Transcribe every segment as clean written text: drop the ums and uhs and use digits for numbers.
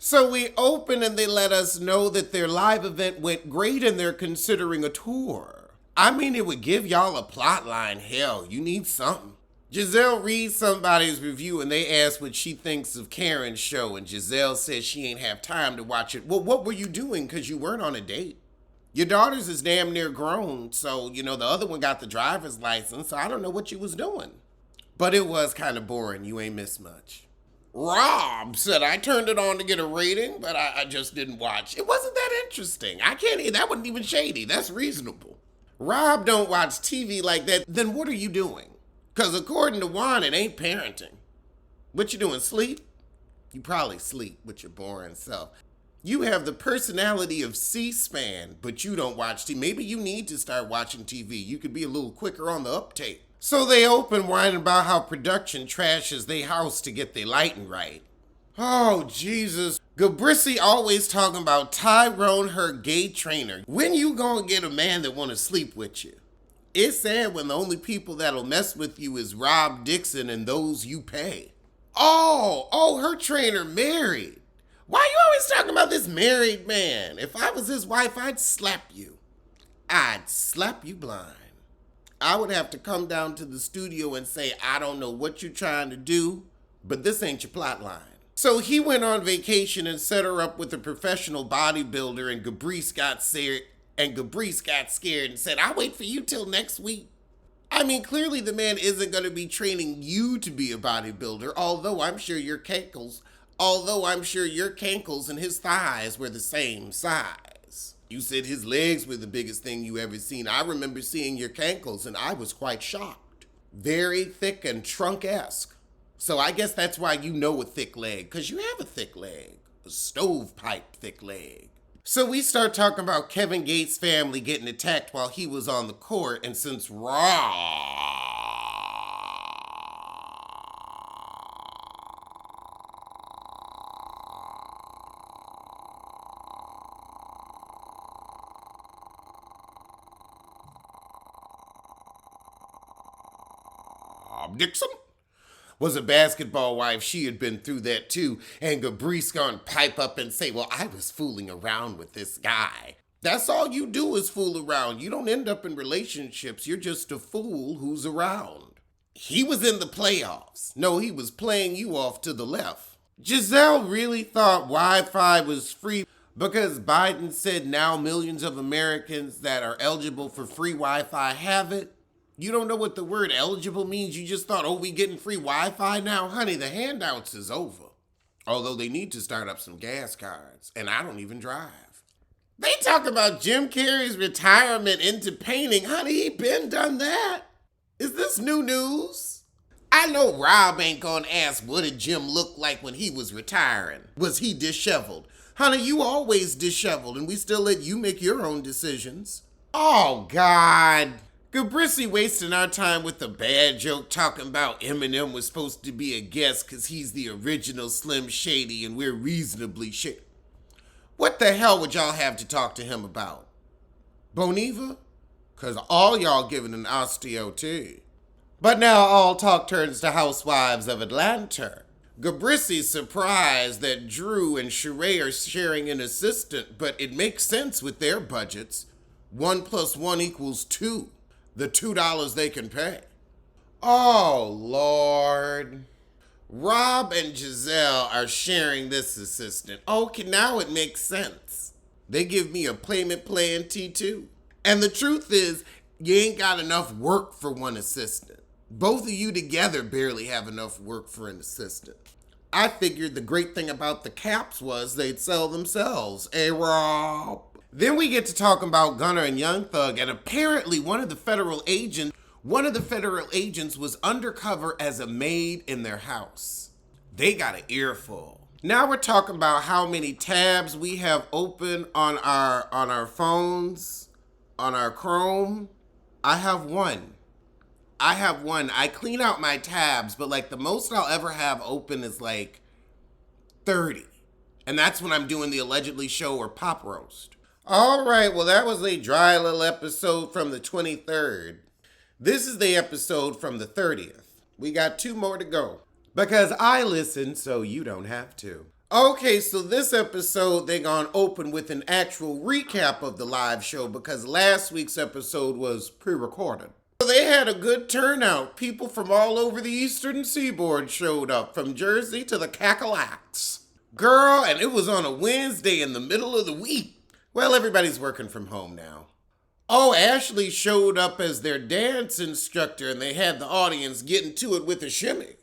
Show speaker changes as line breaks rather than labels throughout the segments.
So we open and they let us know that their live event went great and they're considering a tour. I mean, it would give y'all a plot line. Hell, you need something. Giselle reads somebody's review and they ask what she thinks of Karen's show, and Giselle says she ain't have time to watch it. Well, what were you doing? Because you weren't on a date. Your daughter's is damn near grown, so, the other one got the driver's license, so I don't know what you was doing. But it was kind of boring. You ain't missed much. Rob said, I turned it on to get a rating, but I just didn't watch. It wasn't that interesting. That wasn't even shady. That's reasonable. Rob don't watch TV like that. Then what are you doing? Because according to Juan, it ain't parenting. What you doing, sleep? You probably sleep with your boring self. You have the personality of C-SPAN, but you don't watch TV. Maybe you need to start watching TV. You could be a little quicker on the uptake. So they open whining about how production trashes they house to get their lighting right. Oh, Jesus. Gabrissi always talking about Tyrone, her gay trainer. When you gonna get a man that wanna sleep with you? It's sad when the only people that'll mess with you is Rob Dixon and those you pay. Oh, her trainer married. Why you always talking about this married man? If I was his wife, I'd slap you. I'd slap you blind. I would have to come down to the studio and say, I don't know what you're trying to do, but this ain't your plot line. So he went on vacation and set her up with a professional bodybuilder, and Gabrice got scared and said, I'll wait for you till next week. I mean, clearly the man isn't going to be training you to be a bodybuilder, although I'm sure your cankles and his thighs were the same size. You said his legs were the biggest thing you ever seen. I remember seeing your cankles and I was quite shocked. Very thick and trunk-esque. So I guess that's why you know a thick leg, because you have a thick leg. A stovepipe thick leg. So we start talking about Kevin Gates' family getting attacked while he was on the court, and since Dixon was a basketball wife, she had been through that too, and Gabrice gonna pipe up and say, well, I was fooling around with this guy. That's all you do is fool around. You don't end up in relationships. You're just a fool who's around. He was in the playoffs. No, he was playing you off to the left. Giselle really thought Wi-Fi was free because Biden said now millions of Americans that are eligible for free Wi-Fi have it. You don't know what the word eligible means? You just thought, we getting free Wi-Fi now? Honey, the handouts is over. Although they need to start up some gas cards, and I don't even drive. They talk about Jim Carrey's retirement into painting. Honey, he been done that. Is this new news? I know Rob ain't gonna ask what did Jim look like when he was retiring. Was he disheveled? Honey, you always disheveled, and we still let you make your own decisions. Oh, God. Gabrissi wasting our time with a bad joke talking about Eminem was supposed to be a guest because he's the original Slim Shady and we're reasonably shady. What the hell would y'all have to talk to him about? Boniva? Because all y'all giving an osteo too. But now all talk turns to Housewives of Atlanta. Gabrissi's surprised that Drew and Sheree are sharing an assistant, but it makes sense with their budgets. 1 + 1 = 2. The $2 they can pay. Oh, Lord. Rob and Giselle are sharing this assistant. Okay, now it makes sense. They give me a payment plan T2. And the truth is, you ain't got enough work for one assistant. Both of you together barely have enough work for an assistant. I figured the great thing about the caps was they'd sell themselves. Hey, Rob. Then we get to talking about Gunner and Young Thug, and apparently one of the federal agents was undercover as a maid in their house. They got an earful. Now we're talking about how many tabs we have open on our phones, on our Chrome. I have one. I clean out my tabs, but like the most I'll ever have open is like 30. And that's when I'm doing the Allegedly Show or Pop Roast. All right, well, that was a dry little episode from the 23rd. This is the episode from the 30th. We got 2 more to go. Because I listen, so you don't have to. Okay, so this episode they gonna open with an actual recap of the live show because last week's episode was pre-recorded. So they had a good turnout. People from all over the eastern seaboard showed up, from Jersey to the Cackalax. Girl, and it was on a Wednesday in the middle of the week. Well, everybody's working from home now. Oh, Ashley showed up as their dance instructor and they had the audience getting to it with a shimmy.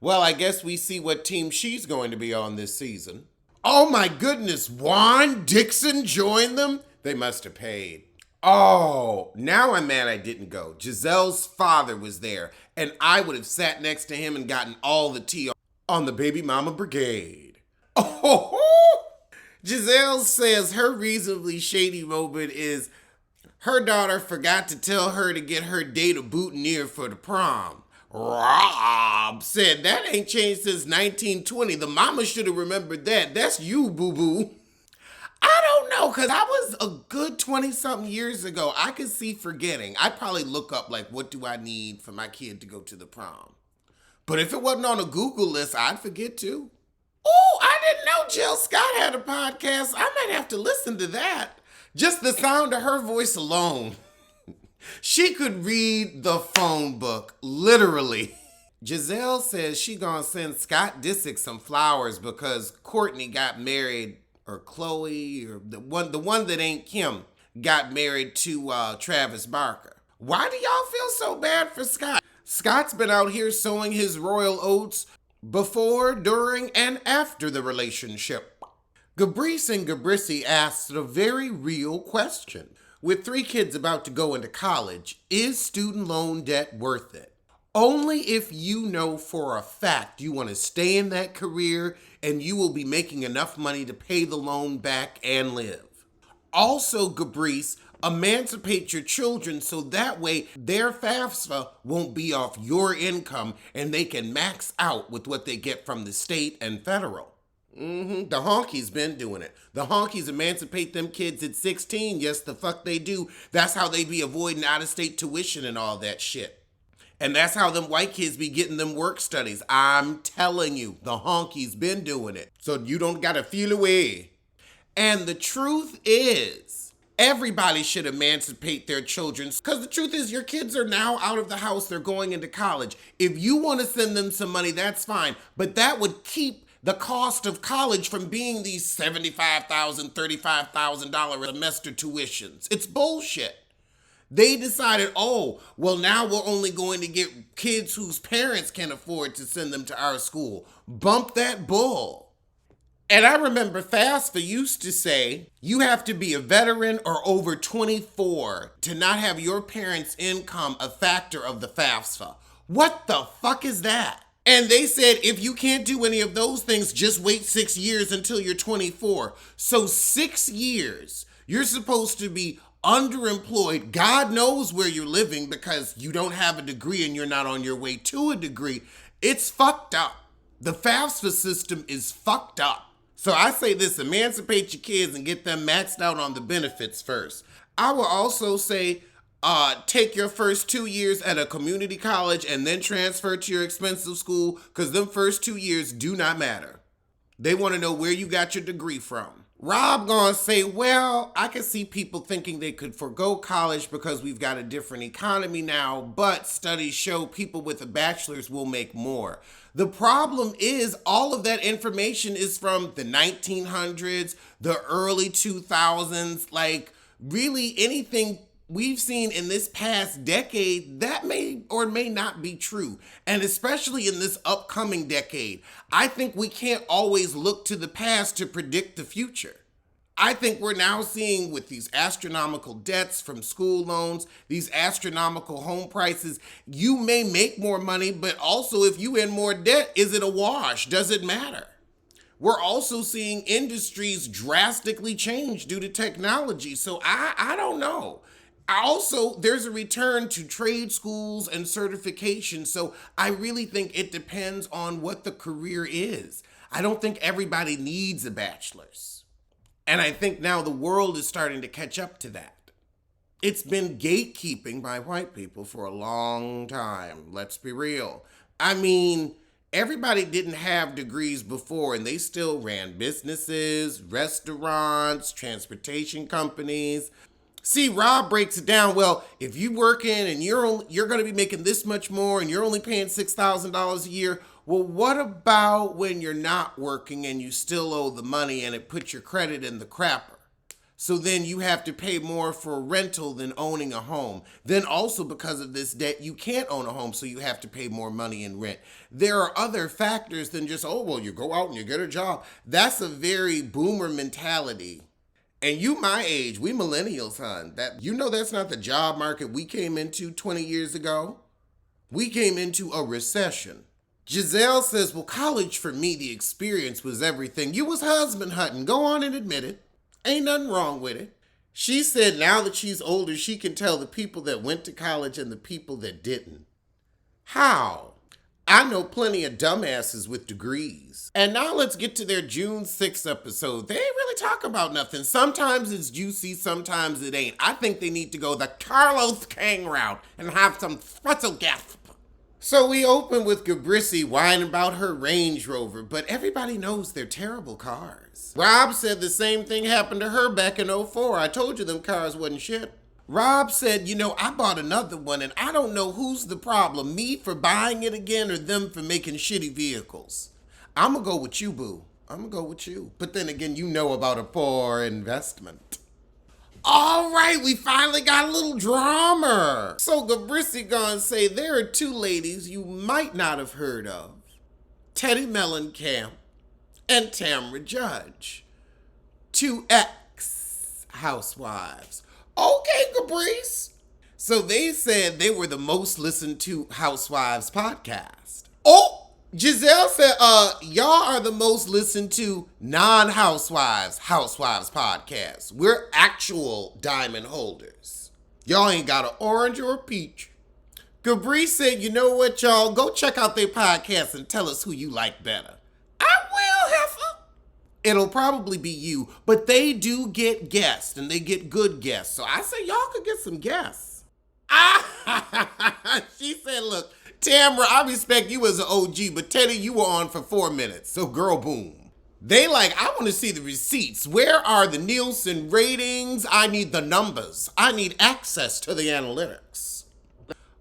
Well, I guess we see what team she's going to be on this season. Oh my goodness, Juan Dixon joined them? They must have paid. Oh, now I'm mad I didn't go. Giselle's father was there, and I would have sat next to him and gotten all the tea on the baby mama brigade. Oh, Giselle says her reasonably shady moment is her daughter forgot to tell her to get her date a boutonniere for the prom. Rob said that ain't changed since 1920. The mama should have remembered that. That's you, boo-boo. I don't know, because I was a good 20-something years ago. I could see forgetting. I'd probably look up, like, what do I need for my kid to go to the prom? But if it wasn't on a Google list, I'd forget too. Oh, I didn't know Jill Scott had a podcast. I might have to listen to that. Just the sound of her voice alone. She could read the phone book, literally. Giselle says she gonna send Scott Disick some flowers because Courtney got married, or Chloe, or the one that ain't Kim, got married to Travis Barker. Why do y'all feel so bad for Scott? Scott's been out here sowing his royal oats before, during, and after the relationship. Gabrice and Gabrissy asked a very real question. With 3 kids about to go into college, is student loan debt worth it? Only if you know for a fact you want to stay in that career and you will be making enough money to pay the loan back and live. Also, Gabrice, emancipate your children so that way their FAFSA won't be off your income and they can max out with what they get from the state and federal. The honkies been doing it. The honkies emancipate them kids at 16. Yes, the fuck they do. That's how they be avoiding out-of-state tuition and all that shit. And that's how them white kids be getting them work studies. I'm telling you, the honkies been doing it. So you don't gotta feel away. And the truth is, everybody should emancipate their children. Because the truth is, your kids are now out of the house. They're going into college. If you want to send them some money, that's fine. But that would keep the cost of college from being these $75,000, $35,000 semester tuitions. It's bullshit. They decided, oh, well, now we're only going to get kids whose parents can afford to send them to our school. Bump that bull. And I remember FAFSA used to say, you have to be a veteran or over 24 to not have your parents' income a factor of the FAFSA. What the fuck is that? And they said, if you can't do any of those things, just wait 6 years until you're 24. So 6 years, you're supposed to be underemployed. God knows where you're living because you don't have a degree and you're not on your way to a degree. It's fucked up. The FAFSA system is fucked up. So I say this, emancipate your kids and get them maxed out on the benefits first. I will also say, take your first 2 years at a community college and then transfer to your expensive school because them first 2 years do not matter. They want to know where you got your degree from. Rob gonna say, well, I can see people thinking they could forego college because we've got a different economy now, but studies show people with a bachelor's will make more. The problem is all of that information is from the 1900s, the early 2000s, like really anything we've seen in this past decade, that may or may not be true. And especially in this upcoming decade, I think we can't always look to the past to predict the future. I think we're now seeing with these astronomical debts from school loans, these astronomical home prices, you may make more money, but also if you in more debt, is it a wash? Does it matter? We're also seeing industries drastically change due to technology. So I don't know. Also, there's a return to trade schools and certification. So I really think it depends on what the career is. I don't think everybody needs a bachelor's. And I think now the world is starting to catch up to that. It's been gatekeeping by white people for a long time. Let's be real. I mean, Everybody didn't have degrees before, and they still ran businesses, restaurants, transportation companies. See, Rob breaks it down. Well, if you working and you're going to be making this much more, and you're only paying $6,000 a year, well, what about when you're not working and you still owe the money and it puts your credit in the crapper? So then you have to pay more for a rental than owning a home. Then also because of this debt, you can't own a home, so you have to pay more money in rent. There are other factors than just, oh, well, you go out and you get a job. That's a very boomer mentality. And you my age, we millennials, hon. That's not the job market we came into 20 years ago. We came into a recession. Giselle says, well, college for me, the experience was everything. You was husband hunting. Go on and admit it. Ain't nothing wrong with it. She said now that she's older, she can tell the people that went to college and the people that didn't. How? I know plenty of dumbasses with degrees. And now let's get to their June 6th episode. They ain't really talk about nothing. Sometimes it's juicy, sometimes it ain't. I think they need to go the Carlos King route and have some special guests. So we open with Gabrisi whining about her Range Rover, but everybody knows they're terrible cars. Rob said the same thing happened to her back in '04. I told you them cars wasn't shit. Rob said, I bought another one and I don't know who's the problem, me for buying it again or them for making shitty vehicles. I'm gonna go with you, boo. I'm gonna go with you. But then again, you know about a poor investment. All right, we finally got a little drama. So Gabrisi gonna say there are two ladies you might not have heard of. Teddy Mellencamp and Tamra Judge. Two ex-housewives. Okay, Gabrisi. So they said they were the most listened to Housewives podcast. Oh! Giselle said, y'all are the most listened to non-housewives podcast. We're actual diamond holders. Y'all ain't got an orange or a peach. Gabrisi said, you know what, y'all? Go check out their podcast and tell us who you like better. I will, heifer. It'll probably be you, but they do get guests, and they get good guests. So I say y'all could get some guests. She said, look, Tamra, I respect you as an OG, but Teddy, you were on for 4 minutes, so girl, boom. They I want to see the receipts. Where are the Nielsen ratings? I need the numbers. I need access to the analytics.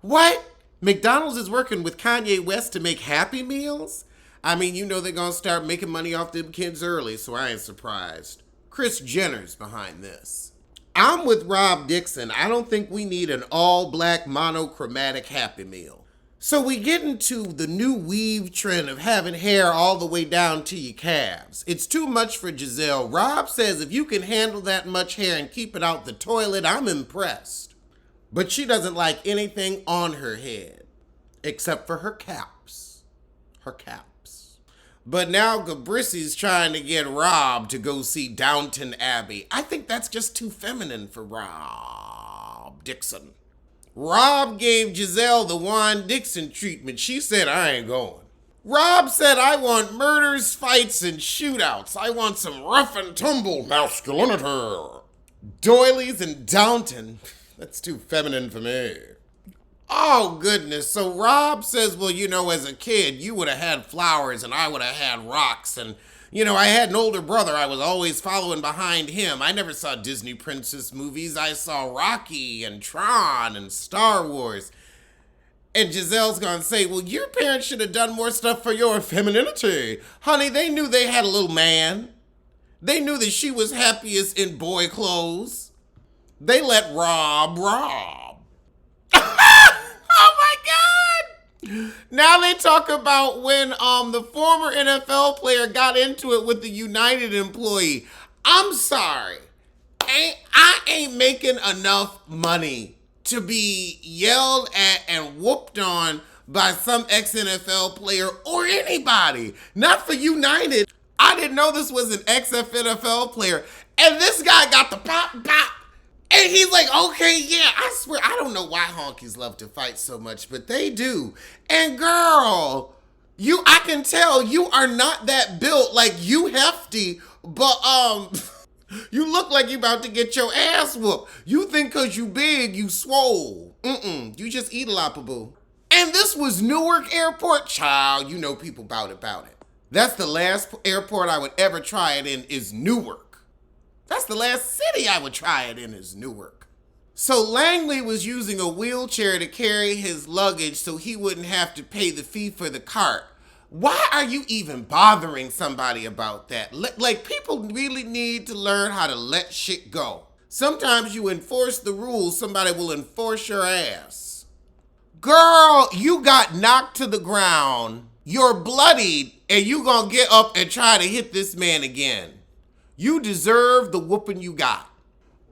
What? McDonald's is working with Kanye West to make Happy Meals? I mean, they're going to start making money off them kids early, so I ain't surprised. Kris Jenner's behind this. I'm with Rob Dixon. I don't think we need an all-black monochromatic Happy Meal. So we get into the new weave trend of having hair all the way down to your calves. It's too much for Giselle. Rob says if you can handle that much hair and keep it out the toilet, I'm impressed. But she doesn't like anything on her head, except for her caps. Her caps. But now Gabrisi's trying to get Rob to go see Downton Abbey. I think that's just too feminine for Rob Dixon. Rob gave Giselle the Juan Dixon treatment. She said, I ain't going. Rob said, I want murders, fights, and shootouts. I want some rough and tumble masculinity. Doilies and Downton. That's too feminine for me. Oh, goodness. So Rob says, well, as a kid, you would have had flowers and I would have had rocks. And, I had an older brother. I was always following behind him. I never saw Disney princess movies. I saw Rocky and Tron and Star Wars. And Giselle's going to say, well, your parents should have done more stuff for your femininity. Honey, they knew they had a little man. They knew that she was happiest in boy clothes. They let Rob. Oh my God! Now they talk about when the former NFL player got into it with the United employee. I'm sorry. I ain't making enough money to be yelled at and whooped on by some ex-NFL player or anybody. Not for United. I didn't know this was an ex-NFL player. And this guy got the pop. And he's like, okay, yeah, I swear, I don't know why honkies love to fight so much, but they do. And girl, I can tell you are not that built, like you hefty, but you look like you about to get your ass whooped. You think cause you big, you swole. You just eat a lot, boo. And this was Newark Airport. Child, you know people about it. That's the last airport I would ever try it in is Newark. That's the last city I would try it in is Newark. So Langley was using a wheelchair to carry his luggage so he wouldn't have to pay the fee for the cart. Why are you even bothering somebody about that? Like, people really need to learn how to let shit go. Sometimes you enforce the rules, somebody will enforce your ass. Girl, you got knocked to the ground. You're bloodied, and you gonna get up and try to hit this man again. You deserve the whooping you got.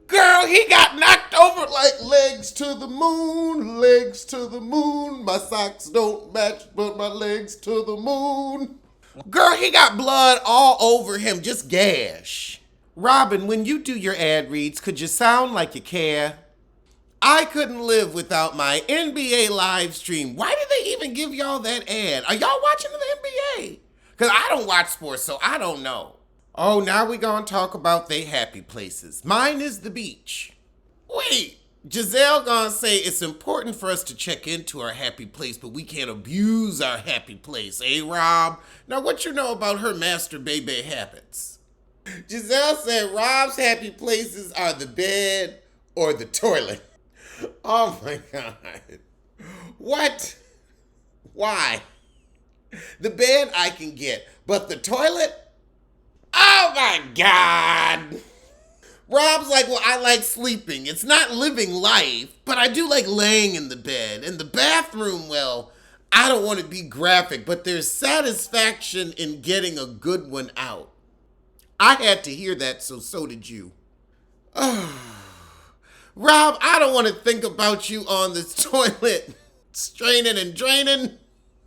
Girl, he got knocked over like legs to the moon, legs to the moon. My socks don't match, but my legs to the moon. Girl, he got blood all over him, just gash. Robin, when you do your ad reads, could you sound like you care? I couldn't live without my NBA live stream. Why did they even give y'all that ad? Are y'all watching the NBA? Because I don't watch sports, so I don't know. Oh, now we gonna talk about they happy places. Mine is the beach. Wait, Giselle gonna say it's important for us to check into our happy place, but we can't abuse our happy place, eh, Rob? Now, what you know about her master baby habits? Giselle said Rob's happy places are the bed or the toilet. Oh my God. What? Why? The bed I can get, but the toilet? Oh my God. Rob's like, well, I like sleeping. It's not living life, but I do like laying in the bed. And the bathroom, well, I don't want to be graphic, but there's satisfaction in getting a good one out. I had to hear that, so did you. Rob, I don't want to think about you on this toilet, straining and draining.